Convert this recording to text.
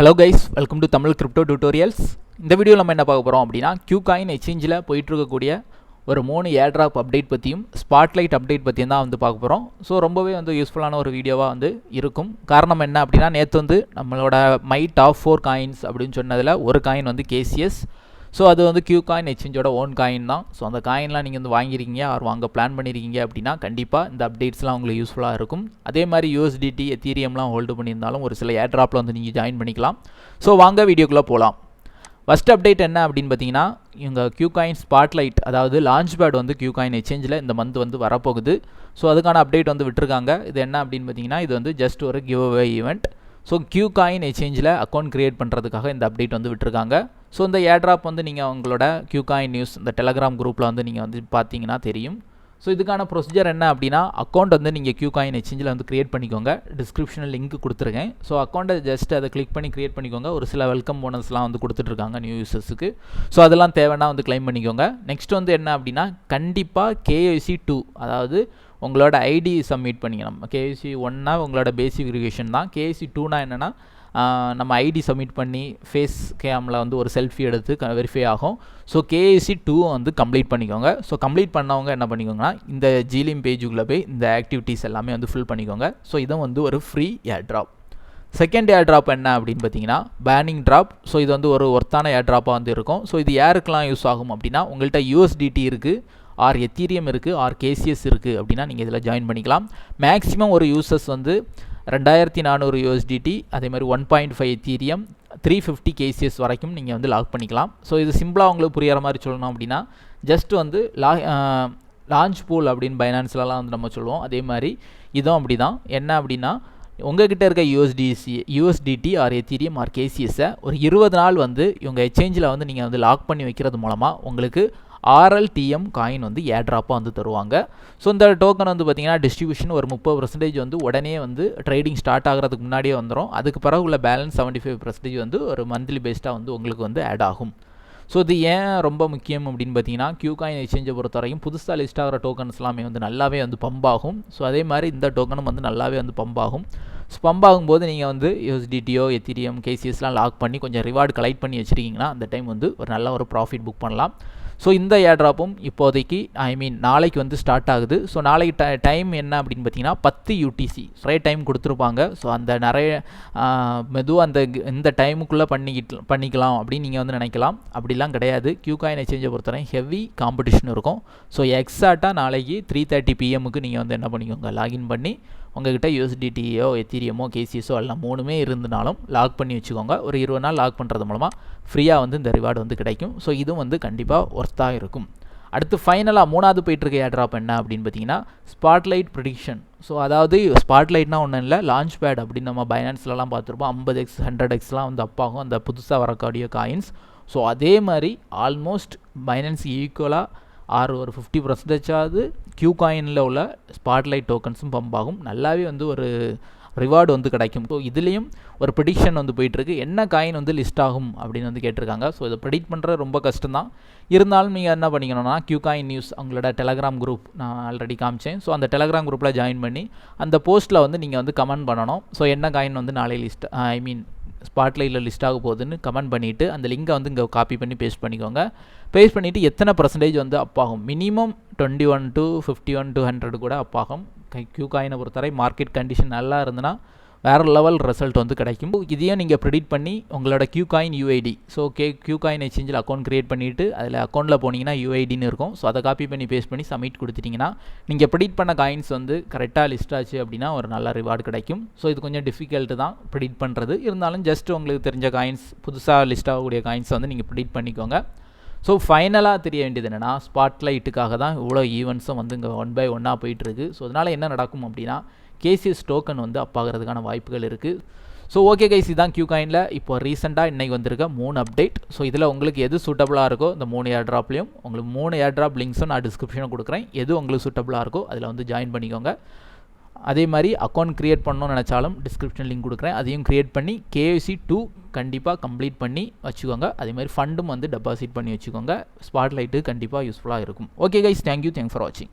Hello guys, welcome to Tamil Crypto Tutorials. இந்த வீடியோவில் நம்ம என்ன பார்க்க போகிறோம் அப்படின்னா Kucoin எக்ஸ்சேஞ்சில் போயிட்டுருக்கக்கூடிய ஒரு 3 ஏர்ட்ராப் அப்டேட் பற்றியும் ஸ்பாட்லைட் அப்டேட் பற்றியும் தான் பார்க்க போகிறோம். ஸோ ரொம்பவே யூஸ்ஃபுல்லான ஒரு வீடியோவாக இருக்கும். காரணம் என்ன அப்படின்னா நேற்று நம்மளோட மை டாப் 4 காயின்ஸ் அப்படின்னு சொன்னதில் ஒரு காயின் KCS. ஸோ அது Kucoin எக்ஸ்சேஞ்சோட ஓன் காயின் தான். ஸோ அந்த காயின்லாம் நீங்கள் வாங்கியிருக்கீங்க ஆர் வாங்க பிளான் பண்ணியிருக்கீங்க அப்படின்னா கண்டிப்பாக இந்த அப்டேட்ஸ்லாம் உங்களுக்கு யூஸ்ஃபுல்லாக இருக்கும். அதே மாதிரி USDT எத்தீரியம்லாம் ஹோல்டு பண்ணியிருந்தாலும் ஒரு சில ஏர்ட்ராப்பில் நீங்கள் ஜாயின் பண்ணிக்கலாம். ஸோ வாங்க வீடியோக்குள்ளே போகலாம். ஃபஸ்ட் அப்டேட் என்ன அப்படின்னு பார்த்தீங்கன்னா இவங்க Kucoin ஸ்பாட்லைட் அதாவது லான்ச் பேட் Kucoin எக்ஸ்சேஞ்சில் இந்த மந்த் வரப்போகுது. ஸோ அதுக்கான அப்டேட் விட்டுருக்காங்க. இது என்ன அப்படின்னு பார்த்தீங்கன்னா இது ஜஸ்ட் ஒரு giveaway event. So Kucoin எக்ஸ்சேஞ்சில் அக்கௌண்ட் க்ரியேட் பண்ணுறதுக்காக இந்த அப்டேட் விட்டுருக்காங்க. ஸோ இந்த ஏர்ட்ராப் நீங்கள் உங்களோட Kucoin நியூஸ் இந்த டெலகிராம் குரூப்பில் நீங்கள் பார்த்தீங்கன்னா தெரியும். ஸோ இதுக்கான ப்ரொசீஜர் என்ன அப்படின்னா அக்கௌண்ட் நீங்கள் Kucoin எக்ஸ்சேஞ்சில் க்ரியேட் பண்ணிக்கோங்க. டிஸ்கிரிப்ஷனில் லிங்க் கொடுத்துருக்கேன். ஸோ அக்கௌண்ட்டை ஜஸ்ட் அதை கிளிக் பண்ணி க்ரியேட் பண்ணிக்கோங்க. ஒரு சில வெல்கம் போனஸ்லாம் கொடுத்துட்ருக்காங்க நியூ யூசர்ஸுக்கு. ஸோ அதெல்லாம் தேவைன்னா கிளைம் பண்ணிக்கோங்க. நெக்ஸ்ட் என்ன அப்படின்னா கண்டிப்பாக KYC 2 அதாவது உங்களோட ஐடி சப்மிட் பண்ணிக்கணும். KYC 1னா உங்களோட பேசிக் வெரிஃபிகேஷன் தான். KYC 2னா என்னென்னா நம்ம ஐடி சப்மிட் பண்ணி ஃபேஸ் கேமில் ஒரு செல்ஃபி எடுத்து வெரிஃபை ஆகும். ஸோ KYC 2 கம்ப்ளீட் பண்ணிக்கோங்க. ஸோ கம்ப்ளீட் பண்ணவங்க என்ன பண்ணிக்கோங்கன்னா இந்த ஜிலிம் பேஜுக்குள்ளே போய் இந்த ஆக்டிவிட்டீஸ் எல்லாமே ஃபில் பண்ணிக்கோங்க. ஸோ இதுவும் ஒரு ஃப்ரீ ஏர்ட்ராப். செகண்ட் ஏர்ட்ராப் என்ன அப்படின்னு பார்த்தீங்கன்னா பேனிங் ட்ராப். ஸோ இது ஒரு ஒர்த்தான ஏர்ட்ராப்பாக இருக்கும். ஸோ இது யாருக்கெல்லாம் யூஸ் ஆகும் அப்படின்னா உங்கள்கிட்ட USDT இருக்குது ஆர் எத்தீரியம் இருக்குது ஆர் KCS இருக்குது அப்படின்னா நீங்கள் இதில் ஜாயின் பண்ணிக்கலாம். மேக்ஸிமம் ஒரு யூசர்ஸ் 2400 USDT அதே மாதிரி 1.5 எத்தீரியம் 350 KCS வரைக்கும் நீங்கள் லாக் பண்ணிக்கலாம். ஸோ இது சிம்பிளாக உங்களுக்கு புரிகிற மாதிரி சொல்லணும் அப்படின்னா ஜஸ்ட் லான்ச் பூல் அப்படின்னு பைனான்ஸ்லலாம் நம்ம சொல்லுவோம். அதே மாதிரி இதுவும் அப்படி தான். என்ன அப்படின்னா உங்கள்கிட்ட இருக்க USDT ஆர் எத்தீரியம் ஆர் KCSஸை ஒரு 20 நாள் இவங்க எக்ஸ்சேஞ்சில் நீங்கள் லாக் பண்ணி வைக்கிறது மூலமாக உங்களுக்கு RLTM காயின் ஏர்ட்ராப்பாக தருவாங்க. ஸோ இந்த டோக்கன் பார்த்தீங்கன்னா டிஸ்ட்ரிபியூஷன் ஒரு 30% உடனே ட்ரேடிங் ஸ்டார்ட் ஆகிறதுக்கு முன்னாடியே வந்துடும். அதுக்கு பிறகு உள்ள பேலன்ஸ் 75% ஒரு மந்த்லி பேஸ்டாக உங்களுக்கு ஆட் ஆகும். ஸோ இது ஏன் ரொம்ப முக்கியம் அப்படின்னு பார்த்தீங்கன்னா Kucoin எக்ஸ்சேஞ்சை பொறுத்த வரைக்கும் புதுசாக லிஸ்ட் ஆகிற டோக்கன்ஸ் எல்லாமே நல்லாவே பம்ப் ஆகும். ஸோ அதே மாதிரி இந்த டோக்கனும் நல்லாவே பம்ப் ஆகும். ஸோ பம்ப் ஆகும்போது நீங்கள் USDTயோ எத்தீரியம் KCSலாம் லாக் பண்ணி கொஞ்சம் ரிவார்டு கலெக்ட் பண்ணி வச்சுருக்கீங்கன்னா அந்த டைம் ஒரு நல்ல ஒரு ப்ராஃபிட் புக் பண்ணலாம். ஸோ இந்த ஏர்ட்ராப்பும் இப்போதைக்கு நாளைக்கு ஸ்டார்ட் ஆகுது. ஸோ நாளைக்கு டைம் என்ன அப்படின்னு பார்த்தீங்கன்னா 10 UTC நிறைய டைம் கொடுத்துருப்பாங்க. ஸோ அந்த நிறைய மெதுவாக இந்த டைமுக்குள்ளே பண்ணிக்கலாம் அப்படின்னு நீங்கள் நினைக்கலாம். அப்படிலாம் கிடையாது. Kucoin எக்ஸ்சேஞ்சை பொறுத்தவரை ஹெவி காம்படிஷன் இருக்கும். ஸோ எக்ஸாக்டாக நாளைக்கு 3:30 PM நீங்கள் என்ன பண்ணிக்கோங்க லாகின் பண்ணி உங்கள்கிட்ட USDTயோ எத்தீரியமோ KCSோ எல்லாம் 3மே இருந்தனாலும் லாக் பண்ணி வச்சுக்கோங்க. ஒரு 20 நாள் லாக் பண்ணுறது மூலமாக ஃப்ரீயாக இந்த ரிவார்டு கிடைக்கும். ஸோ இதுவும் கண்டிப்பாக ஒர்த்தாக இருக்கும். அடுத்து ஃபைனலாக 3வது போயிட்டுருக்க ஏர்ட்ராப் என்ன அப்படின்னு பார்த்தீங்கன்னா ஸ்பாட்லைட் ப்ரெடிக்ஷன். ஸோ அதாவது ஸ்பாட்லைட்னா ஒன்றும் இல்லை லான்ச் பேட் அப்படின்னு நம்ம பைனான்ஸ்லலாம் பார்த்துருப்போம். 50x 100xலாம் அப்பாகும் அந்த புதுசாக வரக்கூடிய காயின்ஸ். ஸோ அதே மாதிரி ஆல்மோஸ்ட் பைனான்ஸ் ஈக்குவலாக ஒரு 50%ஆவது Kucoinல உள்ள ஸ்பாட்லைட் டோக்கன்ஸும் பம்ப் ஆகும். நல்லாவே ஒரு ரிவார்டு கிடைக்கும். ஸோ இதுலேயும் ஒரு ப்ரெடிக்ஷன் போயிட்டுருக்கு. என்ன காயின் லிஸ்ட் ஆகும் அப்படின்னு கேட்டிருக்காங்க. ஸோ இதை ப்ரெடிக்ட் பண்ணுறது ரொம்ப கஷ்டம் தான். இருந்தாலும் நீங்கள் என்ன பண்ணிக்கணும்னா Kucoin நியூஸ் அவங்களோட டெலகிராம் குரூப் நான் ஆல்ரெடி காமிச்சேன். ஸோ அந்த டெலகிராம் குரூப்பில் ஜாயின் பண்ணி அந்த போஸ்ட்டில் நீங்கள் கமெண்ட் பண்ணணும். ஸோ என்ன காயின் நாளை லிஸ்ட் ஸ்பாட்லைட்டில் லிஸ்ட் ஆக போகுதுன்னு கமெண்ட் பண்ணிவிட்டு அந்த லிங்கை இங்கே காப்பி பண்ணி பேஸ்ட் பண்ணிக்கோங்க. பேஸ்ட் பண்ணிவிட்டு எத்தனை பர்சன்டேஜ் அப்பாகும் மினிமம் 21 to 51 to 100 கூட அப்பாகும். Kucoin பொறுத்தவரை மார்க்கெட் கண்டிஷன் நல்லா இருந்ததுன்னா வேறு லெவல் ரிசல்ட் கிடைக்கும். இதையும் நீங்கள் ப்ரெடிக்ட் பண்ணி உங்களோட Kucoin UID ஸோ Kucoin எக்ஸ்சேஞ்சில் அக்கௌண்ட் க்ரியேட் பண்ணிவிட்டு அதில் அக்கௌண்ட்டில் போனீங்கன்னா UIDன்னு இருக்கும். ஸோ அதை காப்பி பண்ணி பேஸ்ட் பண்ணி சப்மிட் கொடுத்துட்டிங்கன்னா நீங்கள் ப்ரெடிக்ட் பண்ண காயின்ஸ் கரெக்டாக லிஸ்ட் ஆச்சு அப்படின்னா ஒரு நல்ல ரிவார்டு கிடைக்கும். ஸோ இது கொஞ்சம் டிஃபிகல்ட்டு தான் ப்ரெடிக்ட் பண்ணுறது. இருந்தாலும் ஜஸ்ட் உங்களுக்கு தெரிஞ்ச காயின்ஸ் புதுசாக லிஸ்ட் ஆகக்கூடிய காயின்ஸை நீங்கள் ப்ரெடிக்ட் பண்ணிக்கோங்க. ஸோ ஃபைனலாக தெரிய வேண்டியது என்னென்னா ஸ்பாட்லைட்டுக்காக தான் இவ்வளோ ஈவெண்ட்ஸும் இங்கே 1 by 1 போயிட்டுருக்கு. ஸோ அதனால் என்ன நடக்கும் அப்படின்னா KCS டோக்கன் அப்பாகிறதுக்கான வாய்ப்புகள் இருக்குது. ஸோ ஓகே கைஸ், இதுதான் Kucoinல இப்போ ரீசெண்டாக இன்றைக்கி வந்திருக்க 3 அப்டேட். ஸோ இதில் உங்களுக்கு எது சூட்டபுளாக இருக்கோ இந்த 3 ஏர்ட்ராப்லேயும் உங்களுக்கு 3 ஏர்ட்ராப் லிங்க்ஸும் நான் டிஸ்கிரிப்ஷனில் கொடுக்குறேன். எது உங்களுக்கு சூட்டபுளாக இருக்கோ அதில் ஜாயின் பண்ணிக்கோங்க. அதே மாதிரி அக்கௌண்ட் க்ரியேட் பண்ணணும்னு நினச்சாலும் டிஸ்கிரிப்ஷன் லிங்க் கொடுக்குறேன். அதையும் க்ரியேட் பண்ணி KYC 2 கண்டிப்பாக கம்ப்ளீட் பண்ணி வச்சுக்கோங்க. அதே மாதிரி ஃபண்டும் டெபாசிட் பண்ணி வச்சுக்கோங்க. ஸ்பாட்லைட்டு கண்டிப்பாக யூஸ்ஃபுல்லாக இருக்கும். ஓகே கைஸ், தேங்க்யூ ஃபார் வாட்சிங்.